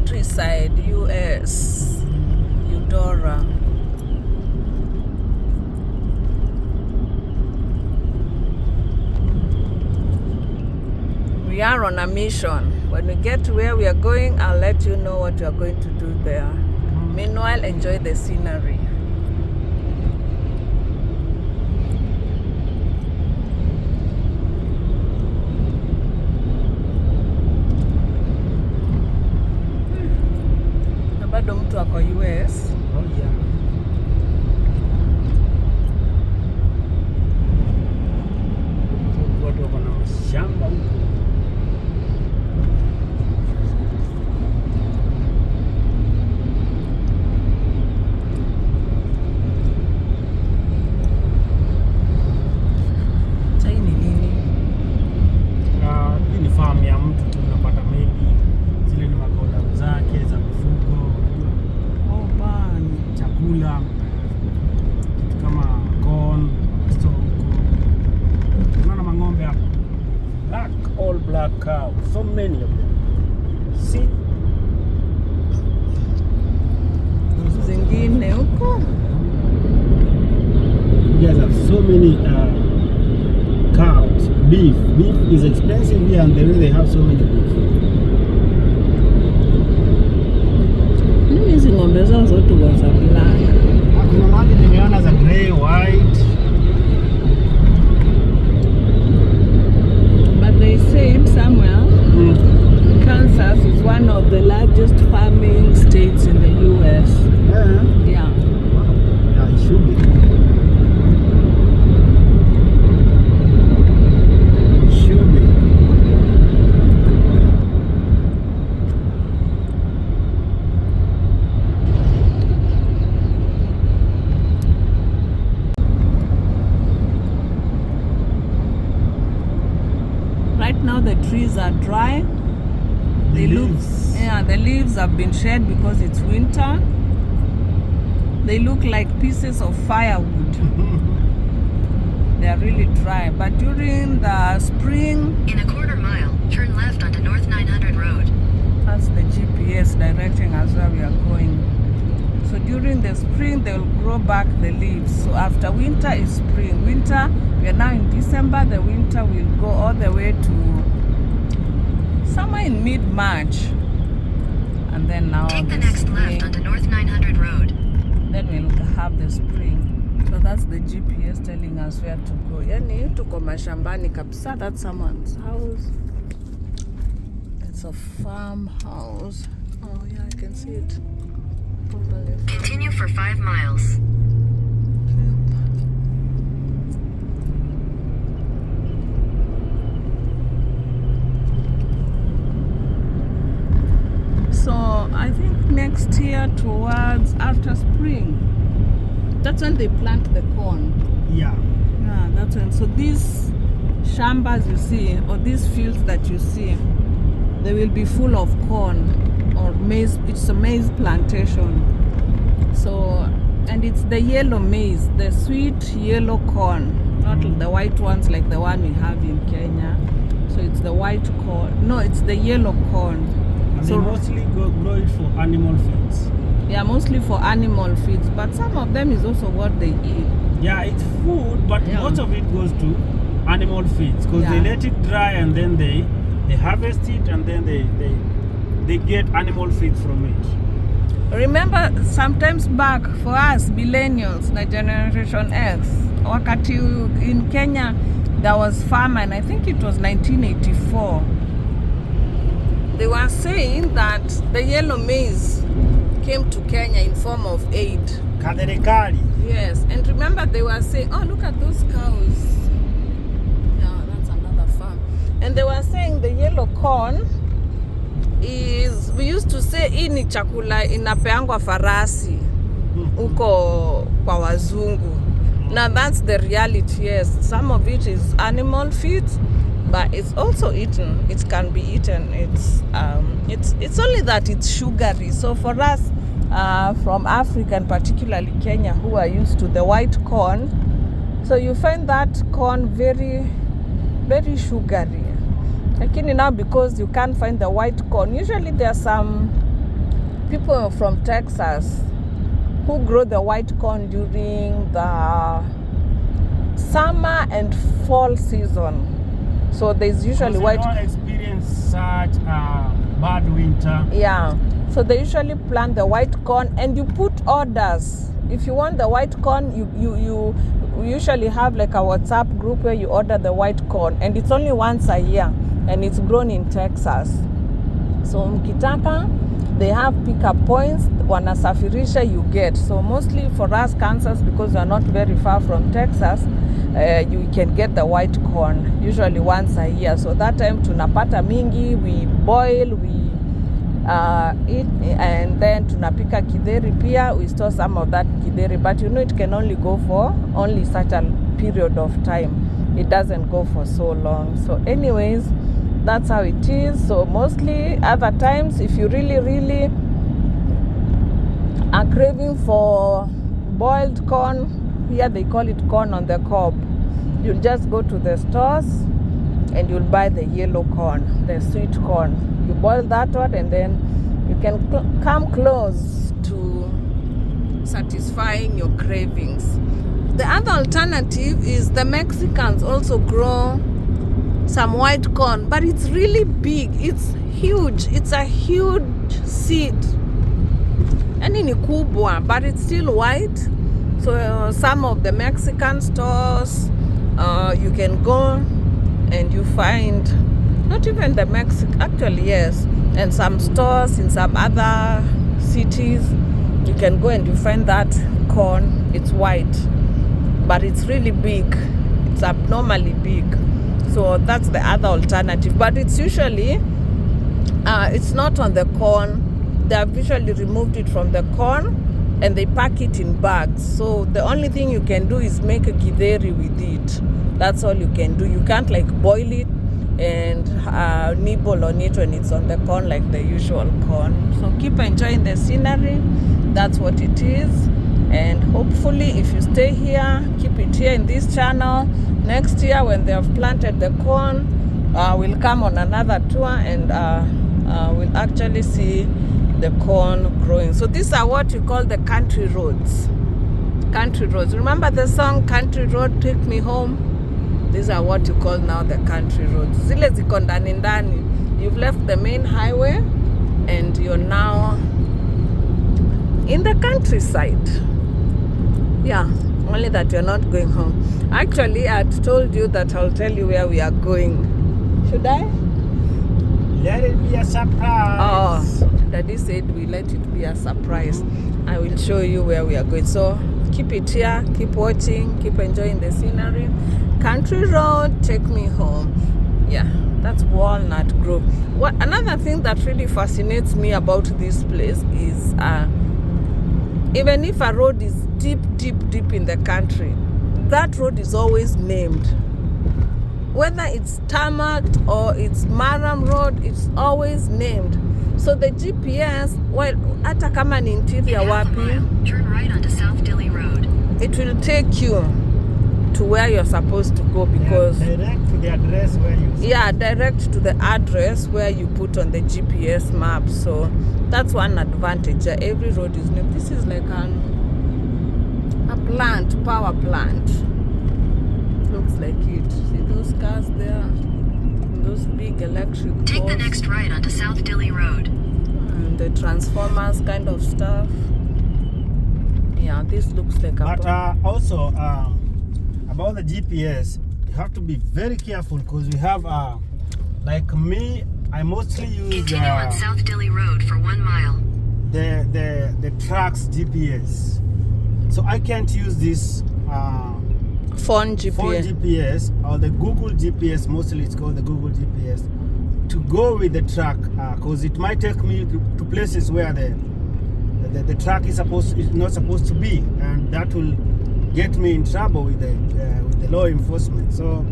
Countryside, US, Eudora. We are on a mission. When we get to where we are going, I'll let you know what we are going to do there. Meanwhile, enjoy the scenery. Na bado mtu ako US. Oh yeah. Watu wako na mashamba huko. Hii ni farm ya mtu tu, unapata maybe zile ni magoda zake za mifugo, unajua. Oh man, Chakula kitu kama corn, store huko. Unaona mang'ombe hapo? All black cows, so many of them. See? zingine huko. You guys have so many cows. Beef is expensive here, and the way they have so many beef. Hizi ng'ombe zao zote za black. Kuna mahali nimeona za grey, white. But they said somewhere Kansas is one of the largest farming states in the US. Yeah. Yeah. Yeah, it should be. It should be. Right now the trees are dry. The look, leaves. yeah, the leaves have been shed because it's winter. They look like pieces of firewood. They are really dry. But during the spring, in a quarter mile, turn left onto North 900 Road. that's the GPS directing us where we are going. So during the spring, they will grow back the leaves. So after winter is spring. Winter, we are now in December. The winter will go all the way to somewhere in mid-March. And then now Take the the next spring, left onto North 900 Road. then we'll have the spring. So that's the GPS telling us where to go. Yani tuko mashambani kabisa. That's someone's house. It's a farmhouse. Oh yeah, I can see it. Probably. Continue for 5 miles. So I think next year towards after spring, that's when they plant the corn. Yeah. Yeah, that's when. So these shambas you see, or these fields that you see, they will be full of corn or maize. It's a maize plantation. So, and it's the yellow maize, the sweet yellow corn, not the white ones like the one we have in Kenya. So it's the white corn. No, it's the yellow corn. And So- they mostly grow it for animal feeds. Yeah, mostly for animal feeds, but some of them is also what they eat. Yeah, it's food, but Yeah. most of it goes to animal feeds because they Yeah. let it dry and then they harvest it and then they get animal feeds from it. Remember sometimes back for us millennials na generation X, wakati in Kenya there was famine. I think it was 1984. They were saying that the yellow maize came to Kenya in form of aid. Kaderekari. Yes, and remember they were saying, oh, look at those cows. Yeah, that's another farm. And they were saying the yellow corn is, we used to say hii ni chakula inapeangwa farasi huko kwa wazungu. Now that's the reality, yes. Some of it is animal feed, but it's also eaten. It can be eaten. It's only that it's sugary. So for us from Africa and particularly Kenya, who are used to the white corn, so you find that corn very, very sugary. Lakini now because you can't find the white corn, usually there are some people from Texas who grow the white corn during the summer and fall season. So there's usually white. Don't experience such bad winter. Yeah. So they usually plant the white corn, and you put orders. If you want the white corn, you usually have like a WhatsApp group where you order the white corn, and it's only once a year, and it's grown in Texas. So mkitaka, they have pickup points, wanasafirisha, you get. So mostly for us Kansas, because we are not very far from Texas, you can get the white corn usually once a year. So that time tunapata mingi, we boil, we eat, and then tunapika kideri pia. We store some of that kideri, but you know it can only go for only such a period of time. It doesn't go for so long. So anyways, that's how it is. So mostly other times, if you really are craving for boiled corn, here they call it corn on the cob, you'll just go to the stores and you'll buy the yellow corn, the sweet corn. You boil that one, and then you can come close to satisfying your cravings. The other alternative is the Mexicans also grow some white corn, but it's really big, it's huge, it's a huge seed, yani ni kubwa, but it's still white. So some of the Mexican stores, you can go and you find, not even the Mexican, actually yes, and some stores in some other cities, you can go and you find that corn. It's white, but it's really big, it's abnormally big. So that's the other alternative, but it's usually it's not on the corn. They have usually removed it from the corn and they pack it in bags. So the only thing you can do is make a githeri with it. That's all you can do. You can't like boil it and nibble on it when it's on the corn like the usual corn. So keep enjoying the scenery. That's what it is. And hopefully if you stay here, keep it here in this channel. Next year when they have planted the corn, we'll come on another tour and we'll actually see the corn growing. So these are what we call the country roads. Country roads. Remember the song Country Road Take Me Home? These are what you call now the country roads. Zile ziko ndani ndani. You've left the main highway and you're now in the countryside. Yeah, only that you're not going home. Actually, I had told you that I'll tell you where we are going. Should I? Let it be a surprise. Oh, Daddy said we let it be a surprise. I will show you where we are going. So keep it here, keep watching, keep enjoying the scenery. Country road, take me home. Yeah, that's Walnut Grove. What another thing that really fascinates me about this place is even if a road is deep in the country, that road is always named. Whether it's tarmacked or it's Maram Road, it's always named. So the GPS, well, hata kama ni interior wapi, turn right onto South Dilly Road. it will take you to where you're supposed to go because direct to the address where you see. Yeah, direct to the address where you put on the GPS map. So that's one advantage. Every road is named. This is like a plant, power plant. Looks like it. See those cars there? Those big electric poles. Take the next right onto South Dilly Road. And the transformers kind of stuff. Yeah, this looks like a... But also, about the GPS, you have to be very careful because we have, like me, I mostly use Continue on South Dilly Road for 1 mile. the truck's GPS. So I can't use this phone GPS or the Google GPS. Mostly it's called the Google GPS to go with the truck because it might take me to places where the truck is not supposed to be, and that will get me in trouble with the law enforcement. So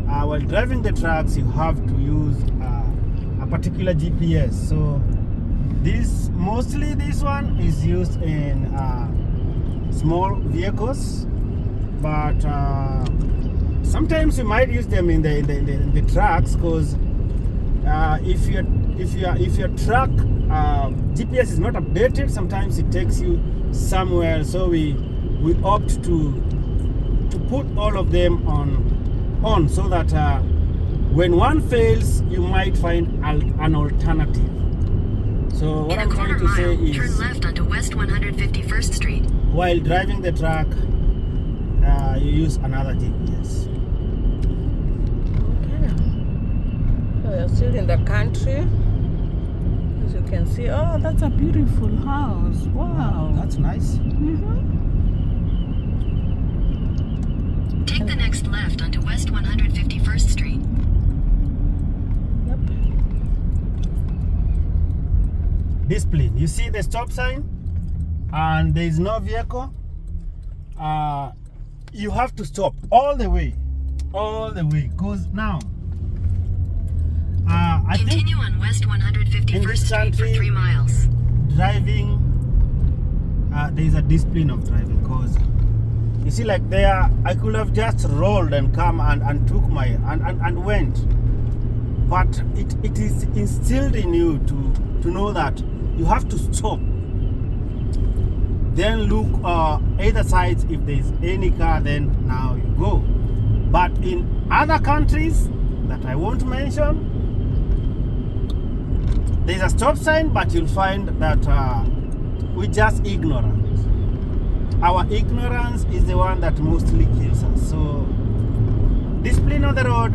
while driving the trucks, you have to use a particular GPS. So mostly this one is used in small vehicles, but sometimes you might use them in the trucks because if your truck GPS is not updated, sometimes it takes you somewhere. So we opt to put all of them on so that when one fails, you might find an alternative. So what In I'm a quarter trying to say mile, turn is, left onto West 151st Street. while driving the truck, you use another GPS. Okay. So you're still in the country. As you can see, oh, that's a beautiful house. Wow. That's nice. Take the next left onto West 151st Street. Yep. Discipline. You see the stop sign and there is no vehicle. You have to stop all the way, because now I think Continue on West in 151st this Street for country, 3 miles. driving, there is a discipline of driving, because you see, like there, I could have just rolled and come and took my and went, but it is instilled in you to know that you have to stop, then look either sides. If there is any car, then now you go. But in other countries that I won't mention, there's a stop sign, but you'll find that we just ignorant. Our ignorance is the one that mostly kills us. So discipline on the road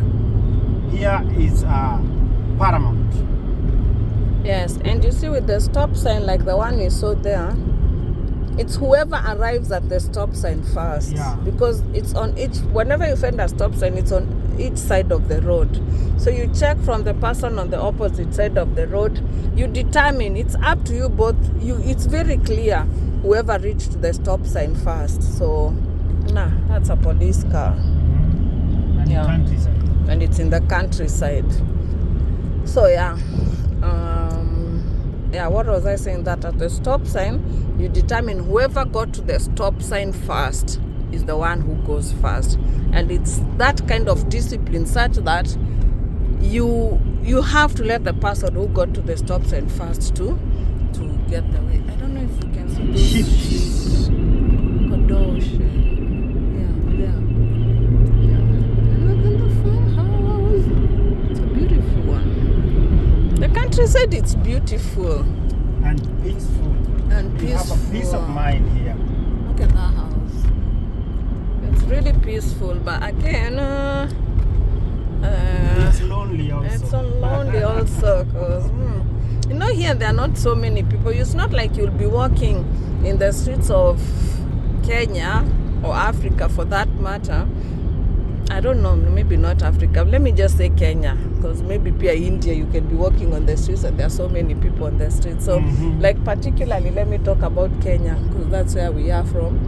here is paramount. Yes, and you see with the stop sign like the one you saw there, it's whoever arrives at the stop sign first. Yeah. Because it's on each, whenever you find a stop sign, it's on each side of the road. So you check from the person on the opposite side of the road. You determine, it's up to you both. It's very clear whoever reached the stop sign first. So, that's a police car. And Yeah. countryside. And it's in the countryside. So what was I saying? That at the stop sign, you determine whoever got to the stop sign first is the one who goes first. And it's that kind of discipline such that you have to let the person who got to the stop sign first to get the way. I don't know if you can see those sheep. Kadosh. Yeah. And look at the farmhouse. It's a beautiful one. The countryside, it's beautiful And peaceful. and You have a peaceful. peace of mind here. Look at that house. It's really peaceful, but again, It's lonely also. it's so lonely also because here there are not so many people. It's not like you'll be walking in the streets of Kenya or Africa for that matter. I don't know, maybe not Africa. Let me just say Kenya, because maybe here India you can be walking on the streets and there are so many people on the streets. So like particularly let me talk about Kenya, because that's where we are from.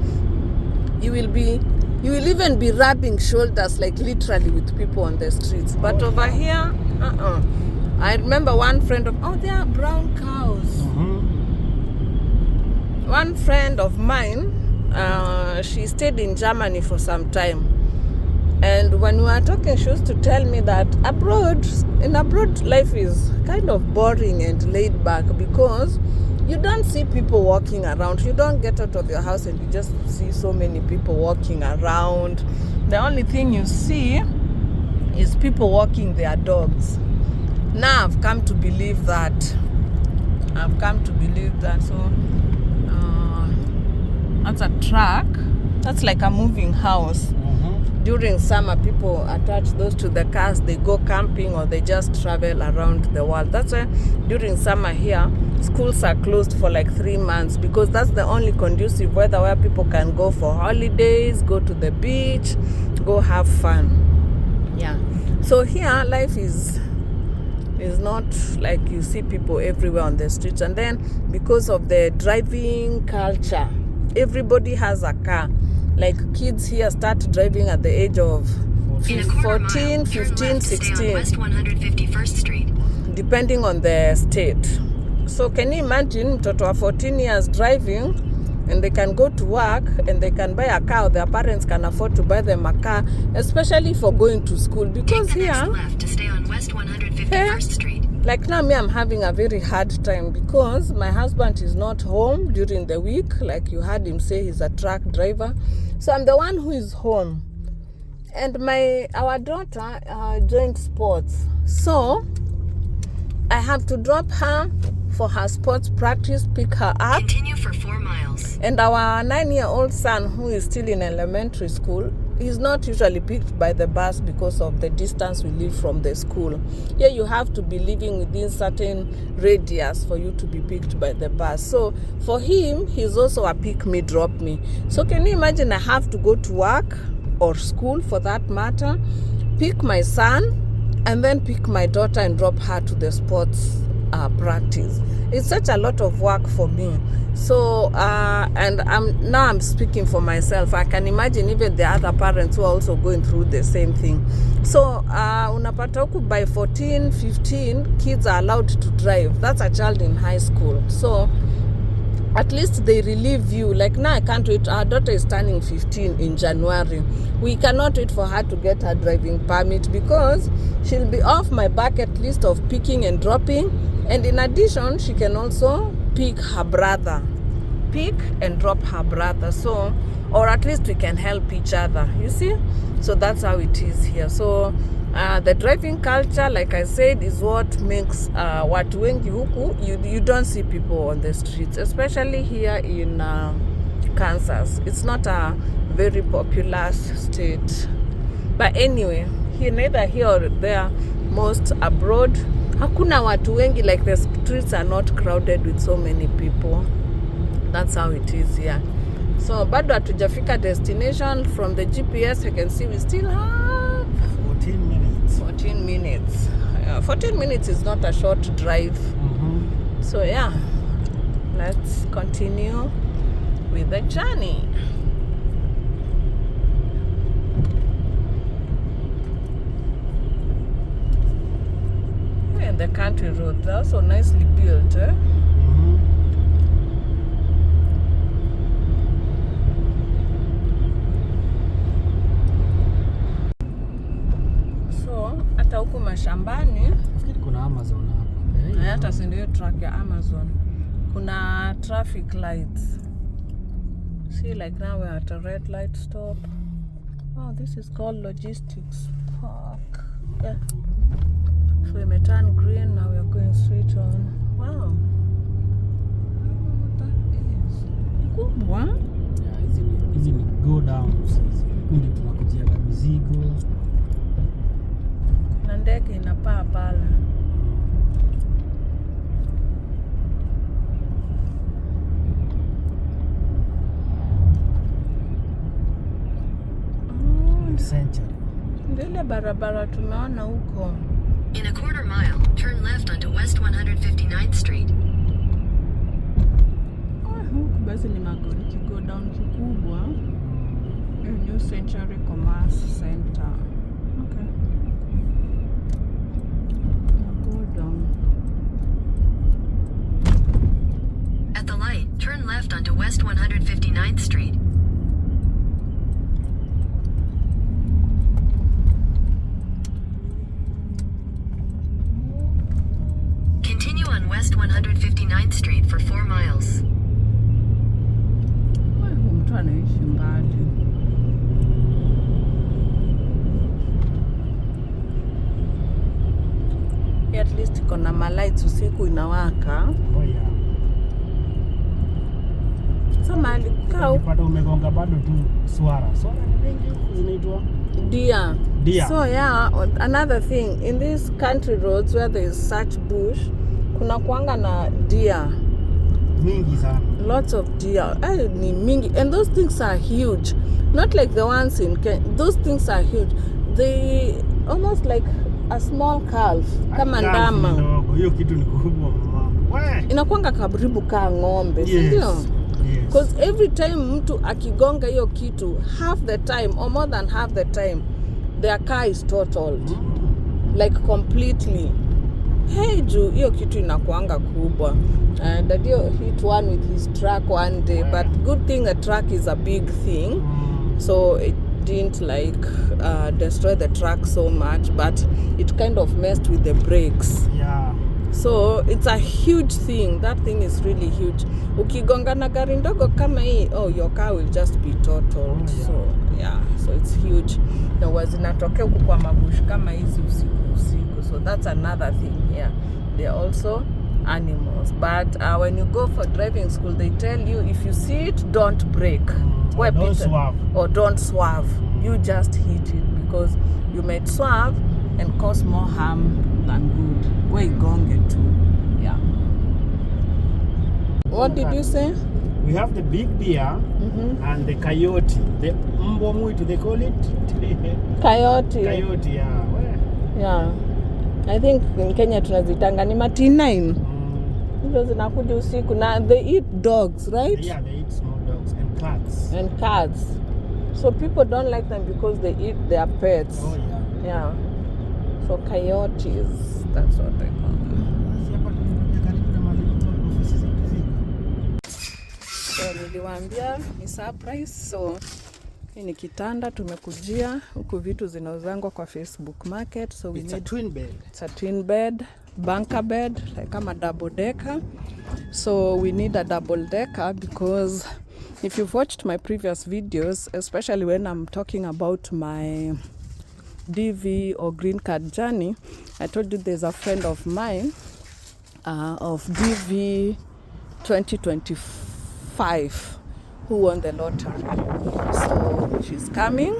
You will even be rubbing shoulders like literally with people on the streets. But over here, I remember one friend of, there are brown cows. One friend of mine, she stayed in Germany for some time. And when we were talking, she used to tell me that in abroad, life is kind of boring and laid back because you don't see people walking around. You don't get out of your house and you just see so many people walking around. The only thing you see is people walking their dogs. Now I've come to believe that. So that's a truck. That's like a moving house. During summer, people attach those to the cars. They go camping or they just travel around the world. That's why during summer here, schools are closed for like 3 months because that's the only conducive weather where people can go for holidays, go to the beach, go have fun. Yeah. So here, life is not like you see people everywhere on the streets. And then because of the driving culture, everybody has a car. Like kids here start driving at the age of 14, 15, 16. West 151st Street. Depending on the state. So can you imagine mtoto wa 14 years driving and they can go to work and they can buy a car, their parents can afford to buy them a car, especially for going to school because Take the here next left to stay on West 151st Street. Like now, me, I'm having a very hard time because my husband is not home during the week. Like you heard him say, he's a truck driver. So I'm the one who is home. And our daughter joined sports. So I have to drop her for her sports practice, pick her up. Continue for 4 miles. And our 9-year-old son, who is still in elementary school, is not usually picked by the bus because of the distance we live from the school. Here you have to be living within certain radius for you to be picked by the bus. So for him, he's also a pick me, drop me. So can you imagine I have to go to work or school for that matter, pick my son, and then pick my daughter and drop her to the sports practice. It's such a lot of work for me. So and I'm speaking for myself. I can imagine even the other parents who are also going through the same thing. So unapata huku by 14, 15 kids are allowed to drive. That's a child in high school. So at least they relieve you. Like now I can't wait. Our daughter is turning 15 in January. We cannot wait for her to get her driving permit because she'll be off my bucket list of picking and dropping. And in addition, she can also pick her brother. Pick and drop her brother. So, or at least we can help each other. You see? So that's how it is here. So the driving culture, like I said, is what makes watu wengi huku. You don't see people on the streets, especially here in Kansas. It's not a very popular state. But anyway, neither here or there, most abroad, hakuna watu wengi, like the streets are not crowded with so many people. That's how it is here. So bado hatujafika destination. From the GPS I can see we still have 14 minutes. 14 minutes. 14 minutes is not a short drive. Mm-hmm. So yeah, let's continue with the journey. And the country roads are also nicely built. Mm-hmm. So hata huku mashambani Nafikiri kuna Amazon hapa. hata si ndio truck ya Amazon, kuna traffic lights. See, like now we're at a red light stop. Oh, this is called Logistics Park. Yeah. So we may turn green, now we are going straight on. Wow. What that is. Kubwa. Yeah, hizi ni go downs. Ndio tunakujiaga mizigo. Na ndege inapaa pale. Century. Ndile barabara tumeona huko. In a quarter mile, turn left onto West 159th Street. Huku basi ni magari go down kikubwa. New Century Commerce Center. Okay. Go down. At the light, turn left onto West 159th Street. Continue on West 159th Street for 4 miles. Mtu anaishi mbali. At least kuna malights usiku inawaka. Oh yeah. So mahali kukaa Bado umegonga bado tu swara. Swara ni wengi huku zinaitwa deer. So yeah, another thing, in these country roads where there is such bush, kuna kuanga na deer. Mingi sana. Lots of deer. Ni mingi. And those things are huge. Not like the ones in Kenya. Those things are huge. They almost like a small calf. Kama ndama. Hiyo kitu ni kubwa mama. Inakuanga karibu kaa ng'ombe, Yes. si ndio? Yes. Because every time mtu akigonga hiyo kitu, half the time or more than half the time, their car is totaled. Like completely. Hey, juu hiyo kitu inakuanga kubwa. Daddy hit one with his truck one day, but good thing a truck is a big thing, so it didn't like destroy the truck so much, but it kind of messed with the brakes. Yeah. So it's a huge thing. That thing is really huge. Ukigonga na gari ndogo kama hii, oh, your car will just be totaled. So yeah, so it's huge. Na wazinatokea huku kwa mabush kama hizi usiku. So that's another thing here. They're also animals. But when you go for driving school, they tell you if you see it, don't brake. Don't swerve. Or don't swerve. You just hit it because you might swerve and cause more harm than good. Where you going get to? Yeah. What did you say? We have the big deer and the coyote. The mbwa mwitu, they call it? Coyote. Coyote, yeah. Where? Yeah. I think in Kenya tunazitanga ni T9. Hizo zinakuja usiku na they eat dogs, right? Yeah, they eat small dogs and cats. And cats. So people don't like them because they eat their pets. Oh yeah. Yeah. So coyotes, that's what they call them. So niliwaambia ni surprise. So hii ni kitanda tumekujia huku, vitu zinauzangwa kwa Facebook Market. So we It's need a twin bed. It's a twin bed, bunker bed, like kama double decker. So we need a double decker because if you've watched my previous videos, especially when I'm talking about my DV or green card journey, I told you there's a friend of mine of DV 2025 who won the lottery. So she's coming.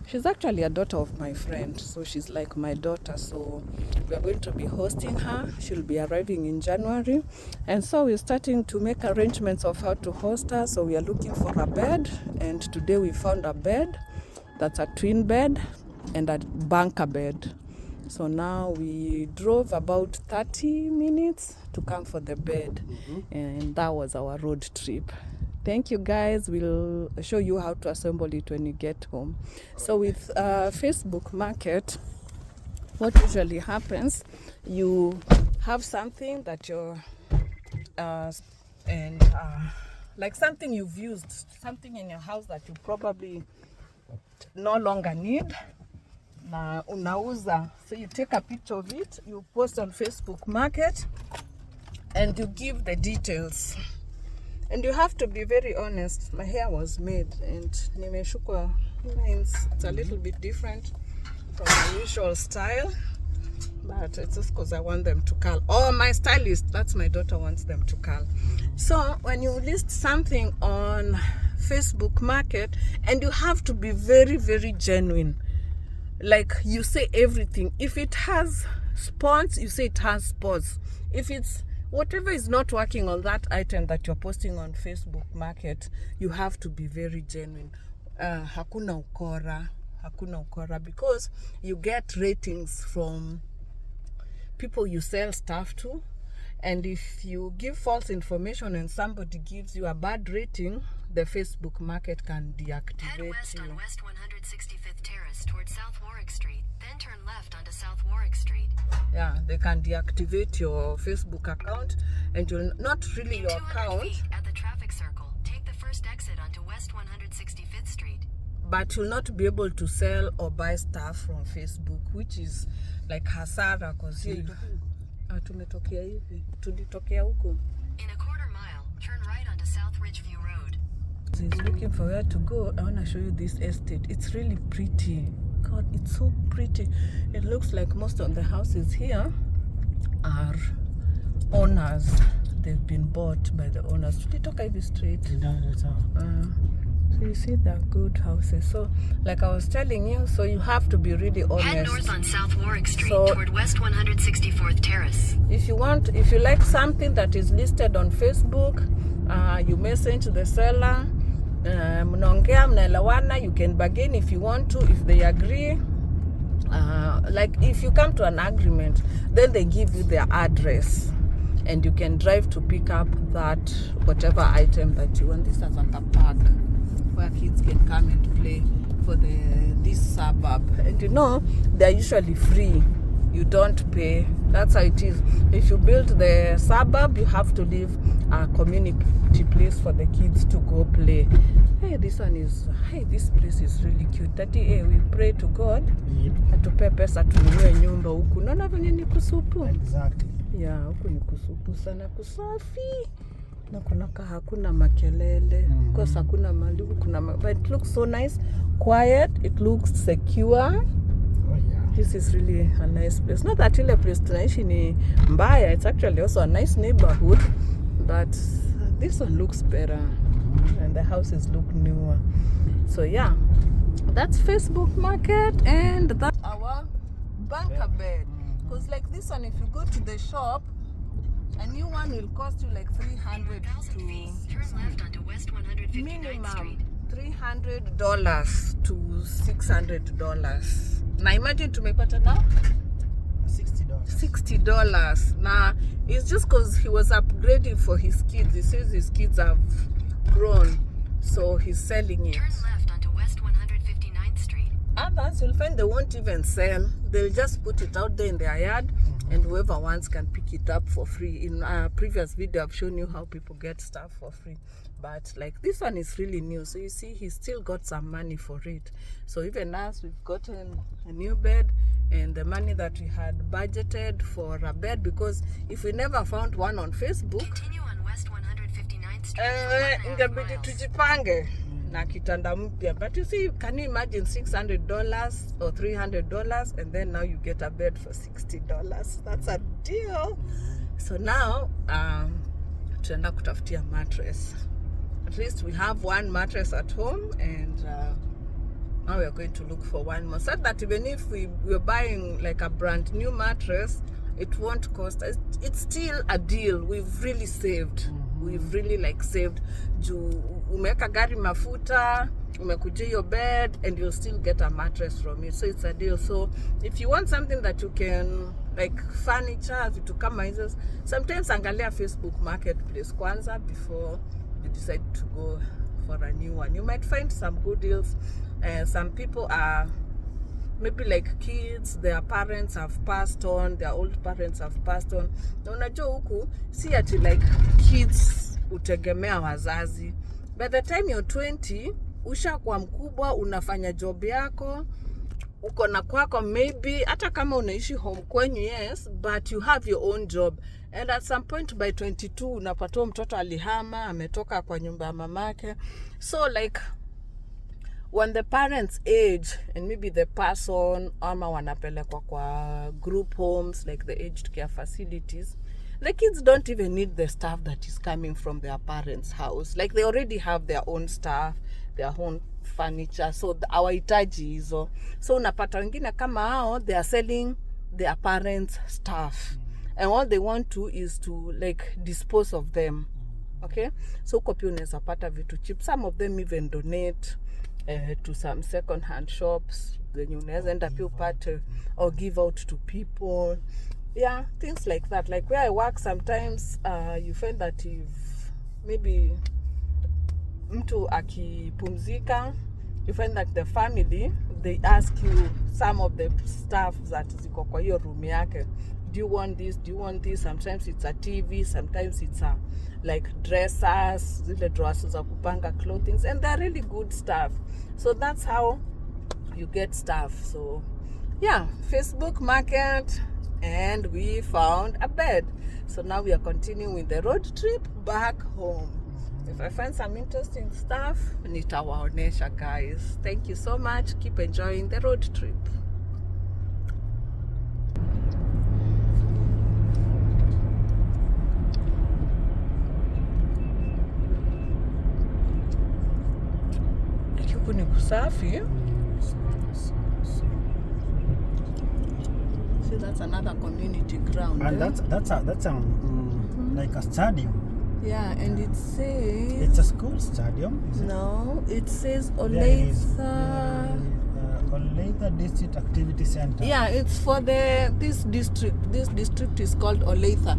She's actually a daughter of my friend, so she's like my daughter. So we're going to be hosting her. She'll be arriving in January, and so we're starting to make arrangements of how to host her. So we are looking for a bed, and today we found a bed that's a twin bed and a bunker bed. So now we drove about 30 minutes to come for the bed, and that was our road trip. Thank you guys. We'll show you how to assemble it when you get home. So with Facebook Market, what usually happens, you have something that you're like something you've used, something in your house that you probably no longer need. Na unauza. So you take a picture of it, you post on Facebook Market, and you give the details. And you have to be very honest. My hair was made and nimeshukwa means it's a little bit different from my usual style, but it's just because I want them to curl. Oh, my stylist, that's my daughter, wants them to curl. So when you list something on Facebook Market, and you have to be very, very genuine. Like you say everything. If it has spots, you say it has spots. If it's whatever is not working on that item that you're posting on Facebook Market, you have to be very genuine. Hakuna ukora, because you get ratings from people you sell stuff to, and if you give false information and somebody gives you a bad rating, the Facebook Market can deactivate Head west you. on West 165th Terrace towards South Warwick Street, then turn left onto South Warwick Street. Yeah, they can deactivate your Facebook account, and you'll not really your 200 account, feet at the traffic circle, take the first exit onto West 165th Street. but you'll not be able to sell or buy stuff from Facebook, which is like hasara, because here tumetokea hivi, tulitokea huko. In a quarter mile, turn right onto South Ridgeview Road. He's looking for where to go. I want to show you this estate. It's really pretty. God, it's so pretty. It looks like most of the houses here are owners. They've been bought by the owners. Tulitoka hivi straight. So you see, they're good houses. So like I was telling you, so you have to be really honest. Head north on South Warwick Street So- toward West 164th Terrace. If you like something that is listed on Facebook, you message the seller, mnaongea, mnaelewana, you can bargain if you want to, if they agree. Like if you come to an agreement, then they give you their address, and you can drive to pick up that whatever item that you want. This is like a park where kids can come and play for this suburb, and you know they're usually free. You don't pay. That's how it is. If you build the suburb, you have to leave a community place for the kids to go play. Hey, this place is really cute. Daddy, we pray to God atupe pesa tununue nyumba huku. Naona venye ni kusupu. Exactly. Yeah, huku ni kusupu sana, kusafi. Na kunaka hakuna makelele. Of course hakuna malugu, but it looks so nice, quiet, it looks secure. This is really a nice place. Not that ile place tunaishi ni mbaya. It's actually also a nice neighborhood, but this one looks better, and the houses look newer. So yeah, that's Facebook Market, and that's our bunker bed. Because like this one, if you go to the shop, a new one will cost you like $300 to minimum $300 to $600. Na imagine tumepata now $60. Now it's just because he was upgrading for his kids. He says his kids have grown, so he's selling it. Turn left onto West 159th Street. Others you'll find they won't even sell. They'll just put it out there in their yard, and whoever wants can pick it up for free. In a previous video, I've shown you how people get stuff for free. But like this one is really new, so you see he's still got some money for it. So even us, we've gotten a new bed, and the money that we had budgeted for a bed, because if we never found one on Facebook, Continue on West 159th Street. ingebidi tujipange na kitanda mpya. But you see, can you imagine $600 or $300, and then now you get a bed for $60? That's a deal. So now tuenda kutafutia mattress. At least we have one mattress at home, and now we are going to look for one more, so that even if we're buying like a brand new mattress, it won't cost us. It's still a deal. We've really saved. We've really like saved. Umeka gari mafuta, umekuja your bed, and you'll still get a mattress from it. So it's a deal. So if you want something that you can, like furniture, vitu kama hizo, sometimes angalia Facebook Marketplace kwanza before you decide to go for a new one. You might find some good deals. Some people are maybe like kids, their parents have passed on, their old parents have passed on. Na unajua huku si ati like kids utegemea wazazi. By the time you're 20, ushakuwa mkubwa, unafanya job yako, uko na kwako, maybe hata kama unaishi home kwenyu, yes, but you have your own job. And at some point by 22 unapata mtoto alihama, ametoka kwa nyumba ya mamake. So like when the parents age, and maybe the person ama wanapelekwa kwa group homes, like the aged care facilities, the kids don't even need the stuff that is coming from their parents' house. Like they already have their own stuff, their own furniture, so hawahitaji hizo. So unapata wengine kama hao, they are selling their parents' stuff, and all they want to is to like dispose of them. Okay, so uko pia unaweza pata vitu cheap. Some of them even donate to some second-hand shops. Then you unaweza enda pia upate or give out to people. Yeah, things like that. Like where I work, sometimes you find that if maybe mtu akipumzika, you find that the family, they ask you some of the stuff that ziko kwa hiyo room yake. Do you want this? Do you want this? Sometimes it's a TV, sometimes it's a like dressers, zile drawers za kupanga clothing, and they're really good stuff. So that's how you get stuff. So yeah, Facebook Market, and we found a bed. So now we are continuing with the road trip back home. If I find some interesting stuff, nitawaonesha guys. Thank you so much. Keep enjoying the road trip. Huku ni kusafi. See, that's another community ground. And that's like a stadium. Yeah, and it says It's a school stadium. Is it? No, it says Olathe District Activity Center. Yeah, it's for this district. This district is called Olathe.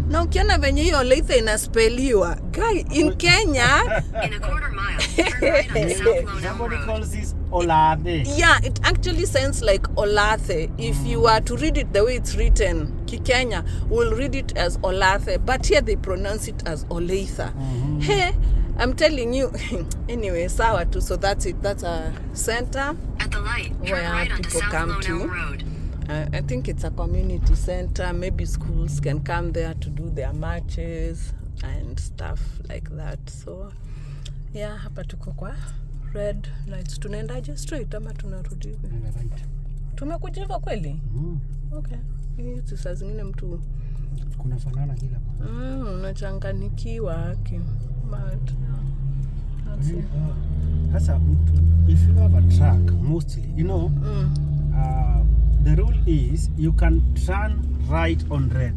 Na ukiona venye hiyo Olathe inaspeliwa, guy, in Kenya In a quarter mile, turn right onto South Lone Elm Somebody Road. calls this Olathe. Yeah, it actually sounds like Olathe. If you were to read it the way it's written, Kikenya will read it as Olathe, but here they pronounce it as Oleitha. Hey, I'm telling you. Anyway, sawa too. So that's it. That's a center At the light, turn where right onto people South come Lone Elm to. Road. I think it's a community center. Maybe schools can come there to do their marches and stuff like that. So yeah, hapa tuko kwa red lights. Tunaendaje straight ama tunarudi hivi? Tumekuja hivyo kweli? Okay. Hizi saa zingine mtu kuna fanana kila mahali. Unachanganikiwa haki. But sasa mtu, if you have a truck mostly, you know, the rule is you can turn right on red.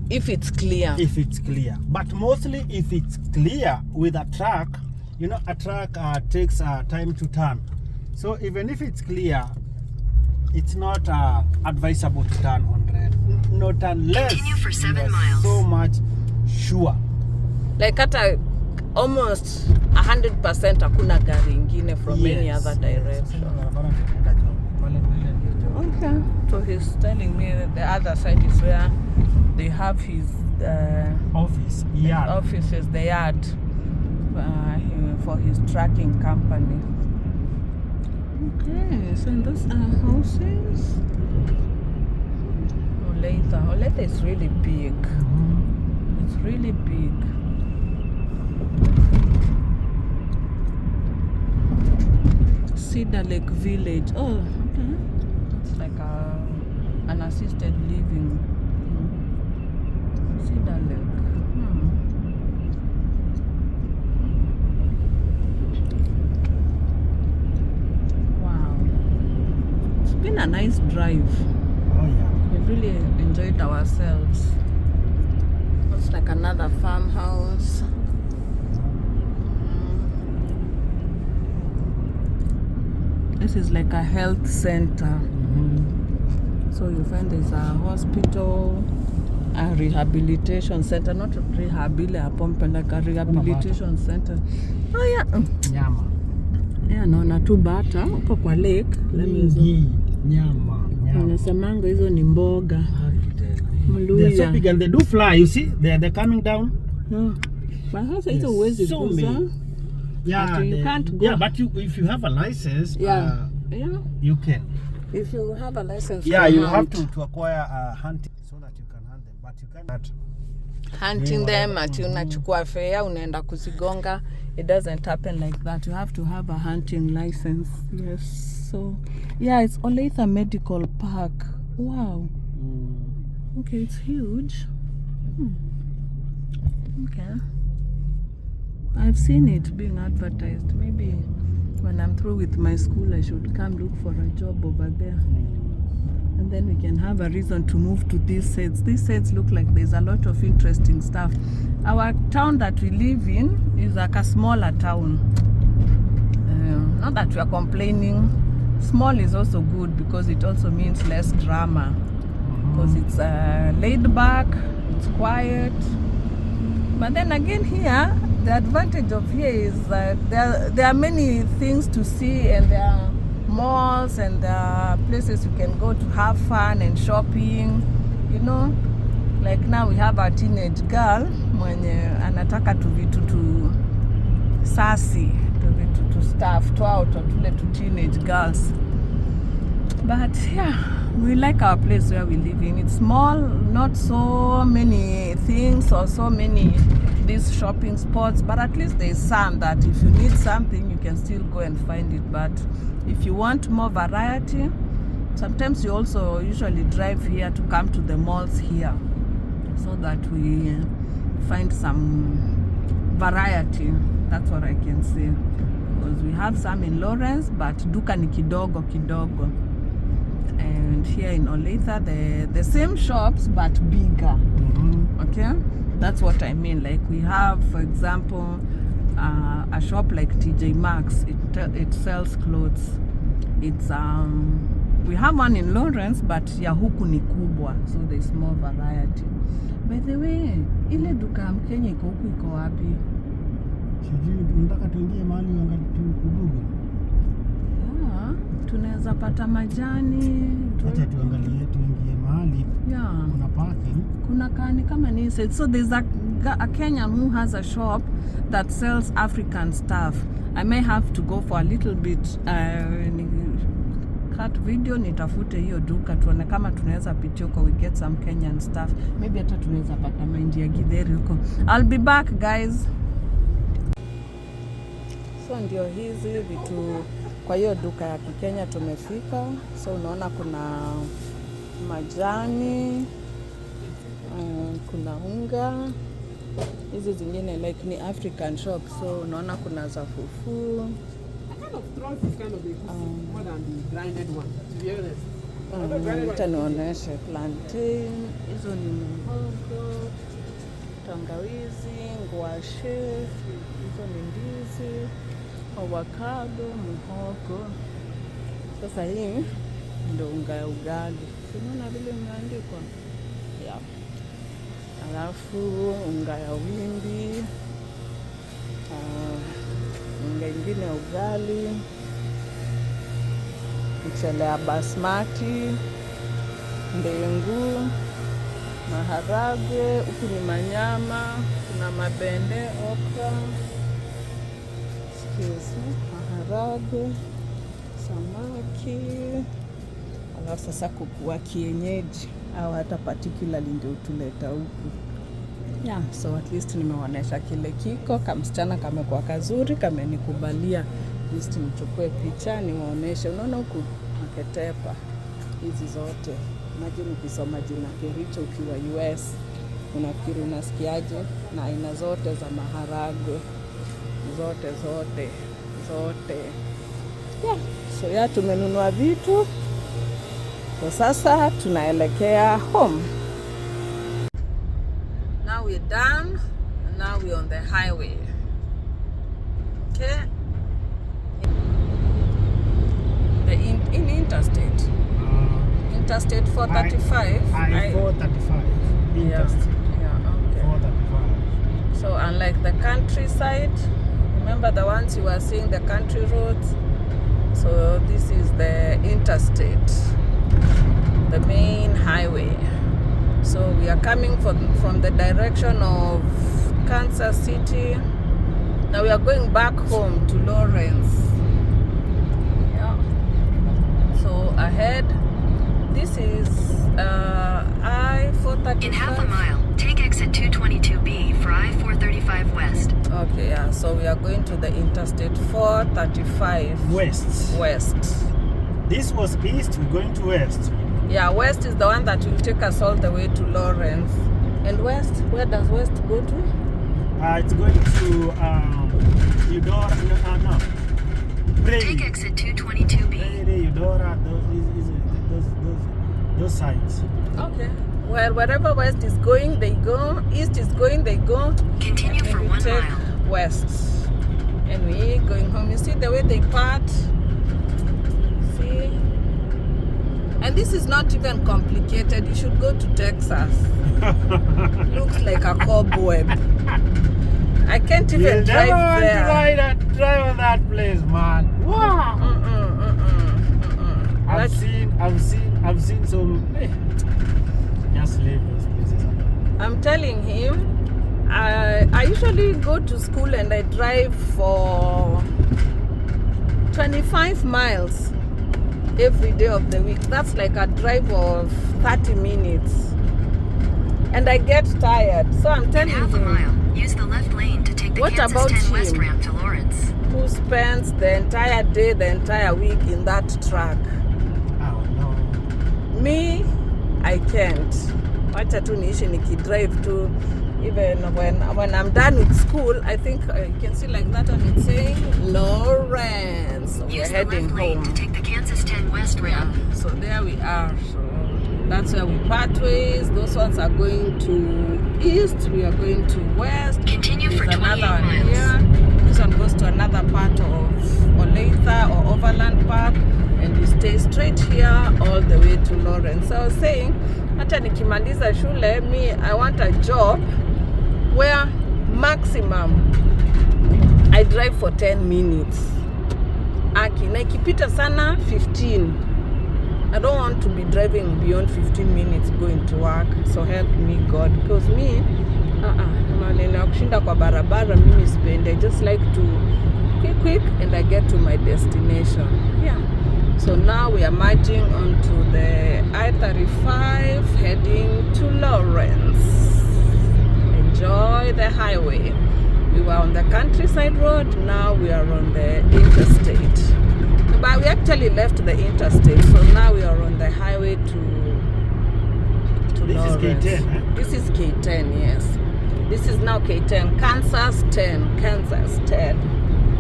If it's clear. If it's clear. But mostly if it's clear with a truck, you know, a truck takes time to turn. So even if it's clear, it's not advisable to turn on red. Not unless Continue for 7 you are miles. so much sure. Like hata almost 100% hakuna gari ingine from any other direction. Okay. So he's telling me that the other side is where they have his Office, yeah. offices, the yard for his trucking company. Okay, so those are houses. Olathe is really big. It's really big. Cedar Lake Village. Oh, okay. It's like an assisted living. Cedar Lake. Wow. It's been a nice drive. Oh yeah. We've really enjoyed ourselves. It's like another farmhouse. This is like a health center. So you find there's a hospital, a rehabilitation center, not a rehabilitation, like a rehabilitation center. Oh yeah. Nyama. Yeah, naona tu bata huko kwa lake. Nyama. Wanasemanga hizo ni mboga. They're so big and they do fly, you see? They're coming down. But how's it always so goes, many. Yeah, you can't go. Yeah, but if you have a license, Yeah. you can. If you have a license, Yeah, you have to acquire a hunting so that you can hunt them, but you cannot hunting them ati unachukua fare unaenda kuzigonga. It doesn't happen like that. You have to have a hunting license. Yes. So yeah, it's Olathe Medical Park. Wow. Okay, it's huge. Okay. I've seen it being advertised. Maybe when I'm through with my school, I should come look for a job over there. And then we can have a reason to move to these sides. These sides look like there's a lot of interesting stuff. Our town that we live in is like a smaller town. Not that we are complaining. Small is also good because it also means less drama. Because it's laid back, it's quiet. But then again here, the advantage of here is that there are many things to see, and there are malls and there are places you can go to have fun and shopping, you know. Like now we have a teenage girl mwenye anataka tu vitu tu sassy, tu vitu tu stuff, tu out to teenage girls. But yeah, we like our place where we live in. It's small, not so many things or so many these shopping spots, but at least there's some that if you need something, you can still go and find it. But if you want more variety, sometimes you also usually drive here to come to the malls here so that we find some variety. That's what I can say. Because we have some in Lawrence, but duka ni kidogo kidogo. And here in Olathe, the same shops but bigger. Okay, that's what I mean. Like we have, for example, a shop like TJ Maxx. It sells clothes. It's we have one in Lawrence, but ya huku ni kubwa, so there's more variety. By the way, ile duka Mkenya iko huku iko wapi? Sijui, unataka tuingie mahali uangalie Google. tunaweza pata majani. Acha tuangalie tuingie mahali. Yeah. Kuna parking. Kuna kani kama ni said. So there's a Kenyan who has a shop that sells African stuff. I may have to go for a little bit cut video, nitafute hiyo duka tuone kama tunaweza pitia huko, we get some Kenyan stuff. Maybe hata tunaweza pata mahindi ya githeri huko. I'll be back guys. So ndio hizi vitu kwa hiyo duka ya Kikenya tumefika. So unaona kuna majani, kuna unga, hizi zingine like ni African shop. So unaona kuna za fufu. Nitaonyesha plantain, hizo ni mhogo, tangawizi, ngwashe, hizo ni ndizi, avocado, mhogo. Sasa hii ndio unga ya ugali. Unaona vile imeandikwa? Yeah. Alafu unga ya wimbi, unga ingine ya ugali, mchele ya basmati, ndengu, maharagwe, huku ni manyama, kuna mabende, okra, maharagwe, samaki, alafu sasa kuku wa kienyeji au hata particularly ndio tuleta huku. Yeah, so at least nimewaonesha kile kiko kamsichana kamekuwa kazuri, kamenikubalia at least nichukue picha niwaoneshe. Unaona huku maketepa hizi zote, imagine ukisoma jina Kericho ukiwa US unafikiri unasikiaje, na aina zote za maharagwe zote. Yeah, so ya tumenunua vitu. So sasa tunaelekea home. Now we're done and now we're on the highway. Okay. In interstate. Interstate 435. I-435. Interstate. Yeah, okay. 435. So unlike the countryside, remember the ones you were seeing, the country roads? So this is the interstate, the main highway. So we are coming from the direction of Kansas City. Now we are going back home to Lawrence. Yeah. So ahead, this is I-435. In half a mile, take exit 222B for I-435 West. Okay, yeah. So we are going to the Interstate 435 West. This was east, we're going to west. Yeah, west is the one that will take us all the way to Lawrence. And west, where does west go to? It's going to Eudora, no. Prairie. Take exit 222B. Prairie, Eudora, those sides. Okay. Well, wherever west is going, they go. East is going, they go. Continue for 1 take mile. West. And we going home. You see the way they part? See? And this is not even complicated. You should go to Texas. Looks like a cobweb. I can't even drive there. Drive on that place, man. Wow. I've seen some. Just leave those places. I'm telling him, I usually go to school and I drive for 25 miles every day of the week. That's like a drive of 30 minutes. And I get tired. So I'm telling In half a him, mile, use the left lane to take the What Kansas about 10 West him? ramp to Lawrence. who spends the entire day, the entire week in that truck. Oh no. Me, I can't. Wacha tu niishi nikidrive tu. Even when I'm done with school, I think you can see like that, and it's saying Lawrence. So we're Use the heading left lane home. to take the Kansas 10 West ramp. So there we are. So that's where we part ways. Those ones are going to east. We are going to west. Continue for There's 28 another one miles. here. This one goes to another part of Olathe or Overland Park, and you stay straight here all the way to Lawrence. So I was saying, hata nikimaliza shule, me, I want a job where maximum I drive for 10 minutes. Aki na ikipita sana 15. I don't want to be driving beyond 15 minutes going to work. So help me God, because me maneno ya kushinda kwa barabara mimi spend. I just like to quick and I get to my destination. Yeah. So now we are marching onto the I-35 heading to Lawrence. Enjoy the highway. We were on the countryside road, now we are on the interstate. But we actually left the interstate, so now we are on the highway to this Lawrence. Is K10, huh? This is K10, yes. This is now K10, Kansas 10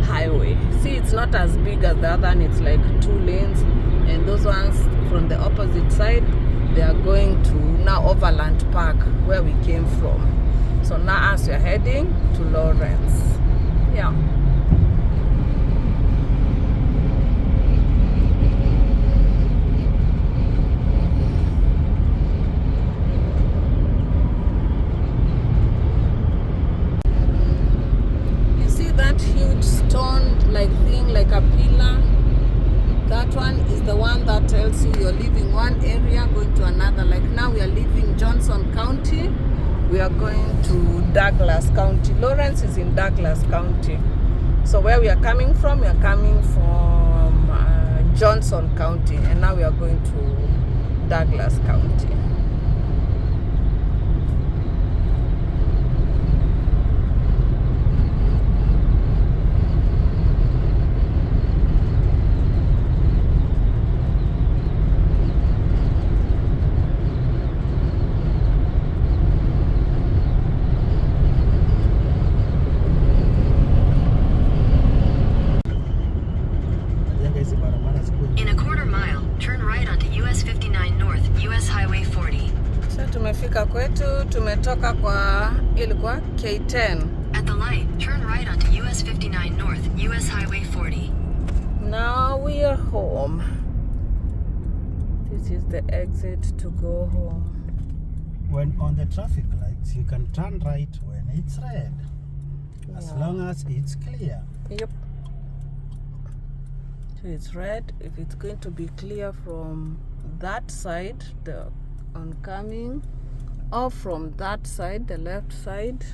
highway. See, it's not as big as the other one, it's like 2 lanes. And those ones from the opposite side, they are going to now Overland Park, where we came from. So now as we are heading to Lawrence. Yeah. You see that huge stone like thing, like a pillar? That one is the one that tells you you're leaving one area, going to another. Like now we are leaving Johnson County. We are going to Douglas County. Lawrence is in Douglas County. So where we are coming from Johnson County, and now we are going to Douglas County. In a quarter mile, turn right onto US 59 North, US Highway 40. So tumefika kwetu, tumetoka kwa ilikuwa K10. At the light, turn right onto US 59 North, US Highway 40. Now we are home. This is the exit to go home. When on the traffic lights, you can turn right when it's red, as long as it's clear. Yep. So it's red. If it's going to be clear from that side, the oncoming, or from that side, the left side,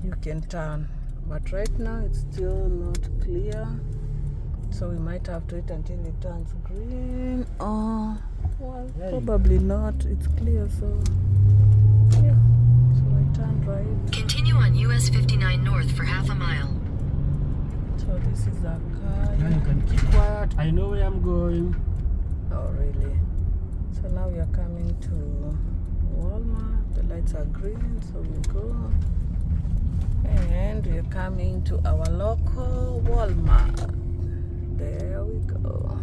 you can turn. But right now it's still not clear. So we might have to wait until it turns green. Or, well, probably not. It's clear, so yeah. So I turned right. Continue on US 59 North for half a mile. So this is a car. Now you can keep quiet. I know where I'm going. Oh, really? So now we are coming to Walmart. The lights are green, so we go. And we are coming to our local Walmart. There we go.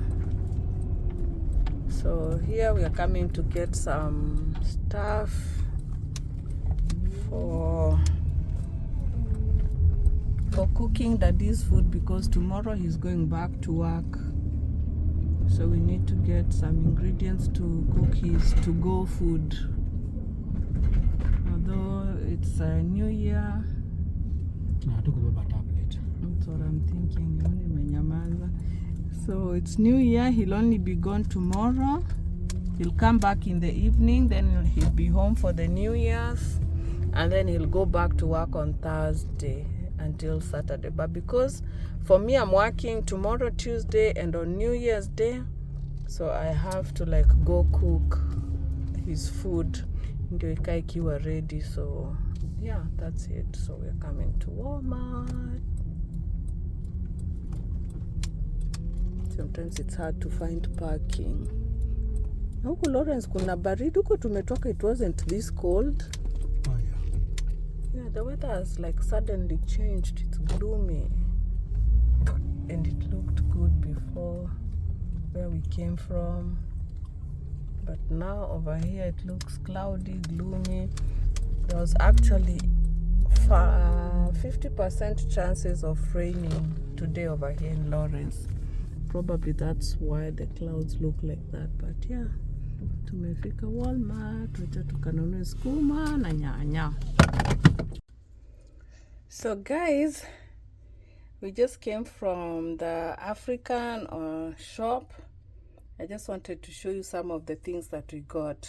So here we are coming to get some stuff for cooking Daddy's food, because tomorrow he's going back to work. So we need to get some ingredients to cook his to-go food. Although it's a new year. No, took a tablet. That's what I'm thinking. So it's New Year. He'll only be gone tomorrow. He'll come back in the evening. Then he'll be home for the New Year's. And then he'll go back to work on Thursday until Saturday. But because for me, I'm working tomorrow, Tuesday, and on New Year's Day. So I have to like go cook his food. Ndio ikae ikiwa ready. So yeah, that's it. So we're coming to Walmart. Sometimes it's hard to find parking. Huku Lawrence kuna baridi. Huku tumetoka, it wasn't this cold. Oh yeah. Yeah, the weather has like suddenly changed. It's gloomy. And it looked good before where we came from. But now over here it looks cloudy, gloomy. There was actually 50% chances of raining today over here in Lawrence. Probably that's why the clouds look like that. But yeah, tumefika Walmart, wacha tukanunue skuma na nyanya. So guys, We just came from the African shop. I just wanted to show you some of the things that we got.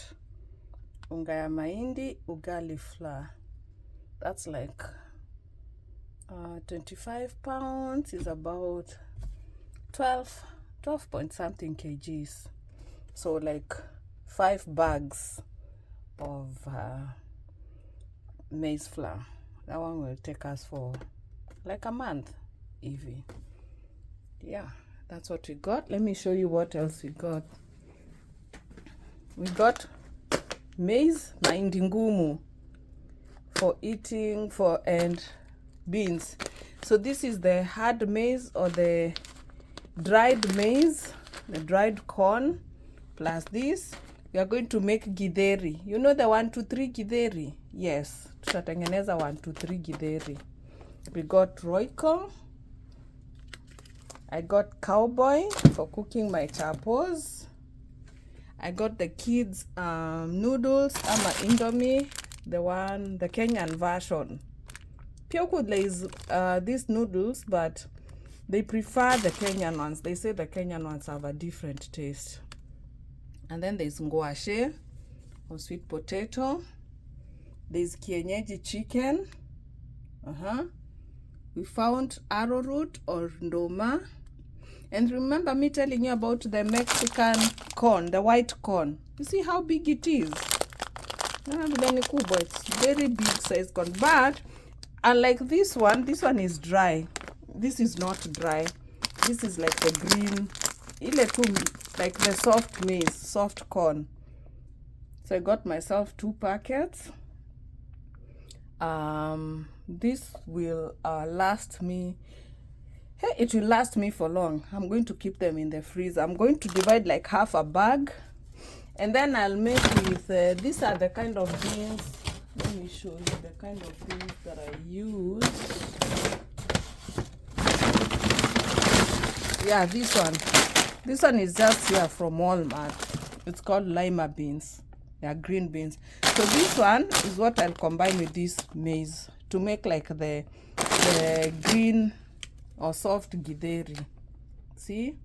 Unga ya mahindi, ugali flour. That's like 25 pounds is about 12 point something kgs. So like 5 bags of maize flour. That one will take us for like a month even. Yeah, that's what we got. Let me show you what else we got. We got maize, mahindi ngumu, for eating, and beans. So this is the hard maize or the dried maize, the dried corn, plus this. We are going to make githeri. You know the 1 2 3 githeri? Yes, tutatengeneza 1 2 3 githeri. We got royco. I got cowboy for cooking my chapos. I got the kids noodles, ama indomie, the Kenyan version. Pioku, there is these noodles, but they prefer the Kenyan ones. They say the Kenyan ones have a different taste. And then there's ngwashe or sweet potato. There's kienyeji chicken. We found arrowroot or ndoma. And remember me telling you about the Mexican corn, the white corn. You see how big it is? It's very big size corn. But unlike this one is dry. This is not dry. This is like the green, like the soft maize, soft corn. So I got myself 2 packets. This will last me. Hey, it will last me for long. I'm going to keep them in the freezer. I'm going to divide like half a bag, and then I'll make with these are the kind of beans. Let me show you the kind of beans that I use. Yeah, this one is just here from Walmart. It's called lima beans. They are green beans. So this one is what I'll combine with this maize to make like the green or soft githeri. See,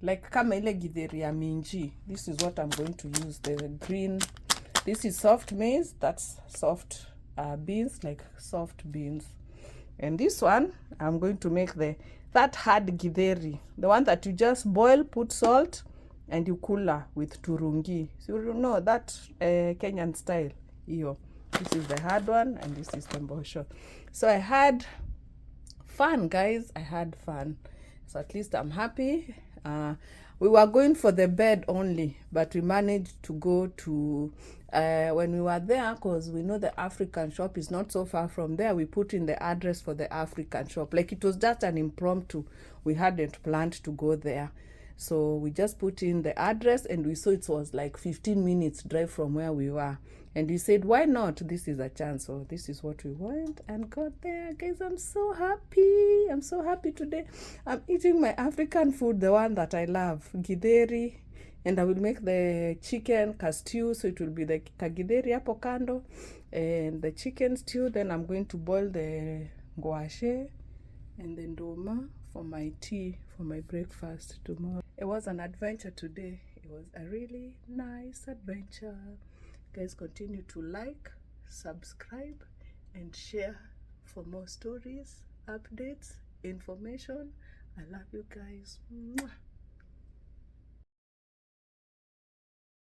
like kama ile githeri ya minji. This is what I'm going to use. The green, this is soft maize, that's soft beans, like soft beans. And this one I'm going to make that hard githeri, the one that you just boil, put salt, and you cooler with turungi. So you know that Kenyan style. Iyo. This is the hard one, and this is the mbosho. So I had fun, guys. I had fun. So at least I'm happy. We were going for the bed only, but we managed to go to when we were there, because we know the African shop is not so far from there. We put in the address for the African shop. Like it was just an impromptu. We hadn't planned to go there. So we just put in the address, and we saw it was like 15 minutes drive from where we were. And we said, why not? This is a chance. So this is what we went and got there. Guys, I'm so happy. I'm so happy today. I'm eating my African food, the one that I love, githeri. And I will make the chicken stew. So it will be the kagitheri hapo kando. And the chicken stew. Then I'm going to boil the ngwashe and the ndoma for my tea, for my breakfast tomorrow. It was an adventure today. It was a really nice adventure. Guys, continue to like, subscribe, and share for more stories, updates, information. I love you guys. Mwah.